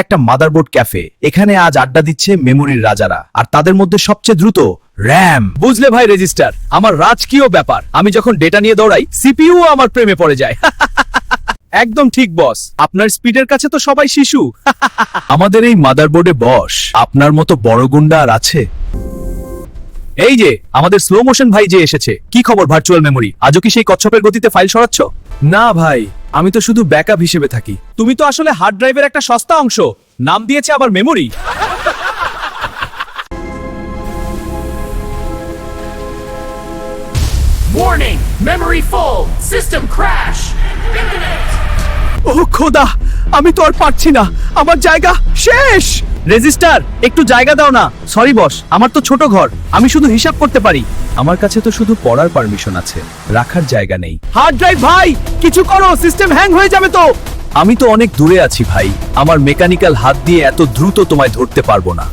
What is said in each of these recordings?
একটা motherboard cafe. এখানে আজ আড্ডা দিচ্ছে মেমোরির রাজারা, আর তাদের মধ্যে সবচেয়ে দ্রুত র্যাম। বুঝলে ভাই রেজিস্টার, আমার রাজকীয় ব্যাপার। আমি যখন ডেটা নিয়ে দৌড়াই, সিপিইউ আমার প্রেমে পড়ে যায়। একদম ঠিক বস, আপনার স্পিডের কাছে তো সবাই শিশু। আমাদের এই মাদারবোর্ডে বস আপনার মতো বড় গুন্ডা আর আছে? এই যে আমাদের স্লো মোশন ভাই যে এসেছে। কি খবর ভার্চুয়াল মেমোরি, আজও কি সেই কচ্ছপের গতিতে ফাইল সরাচ্ছ? না ভাই, আমি তো শুধু ব্যাকআপ হিসেবে থাকি। তুমি তো আসলে হার্ড ড্রাইভের একটা সস্তা অংশ, নাম দিয়েছে আবার memory. Warning! Memory full! System crash! Imminent! ও খোদা, আমি তো আর পারছি না, আমার জায়গা শেষ। রেজিস্টার, একটু জায়গা দাও না। সরি বস, আমার তো ছোট ঘর, আমি শুধু হিসাব করতে পারি। আমার কাছে তো শুধু পড়ার পারমিশন আছে, রাখার জায়গা নেই। হার্ড ড্রাইভ ভাই, কিছু করো, সিস্টেম হ্যাং হয়ে যাবে তো। আমি তো অনেক দূরে আছি ভাই, আমার মেকানিক্যাল হাত দিয়ে এত দ্রুত তোমায় ধরতে পারবো না।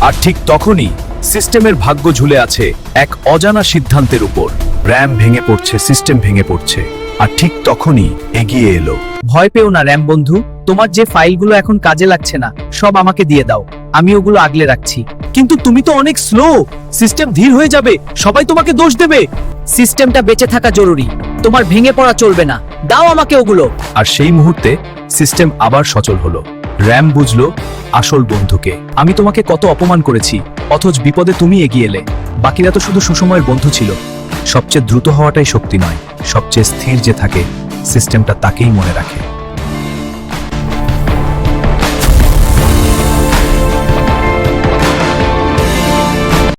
আর ঠিক তখনই সিস্টেমের ভাগ্য ঝুলে আছে এক অজানা সিদ্ধান্তের উপর। র্যাম ভেঙে পড়ছে, সিস্টেম ভেঙে পড়ছে, আর ঠিক তখনই এগিয়ে এলো। ভয় পেও না র্যাম বন্ধু, তোমার যে ফাইলগুলো এখন কাজে লাগছে না সব আমাকে দিয়ে দাও, আমি ওগুলো আগলে রাখছি। কিন্তু তুমি তো অনেক স্লো, সিস্টেম ধীর হয়ে যাবে, সবাই তোমাকে দোষ দেবে। সিস্টেমটা বেঁচে থাকা জরুরি, তোমার ভেঙে পড়া চলবে না, দাও আমাকে ওগুলো। আর সেই মুহূর্তে সিস্টেম আবার সচল হলো। র্যাম বুঝলো আসল বন্ধুকে। আমি তোমাকে কত অপমান করেছি, অথচ বিপদে তুমি এগিয়ে এলে। বাকিরা তো শুধু সুসময়ের বন্ধু ছিল। সবচেয়ে দ্রুত হওয়াটাই শক্তি নয়, সবচেয়ে স্থির যে থাকে সিস্টেমটা তাকেই মনে রাখে।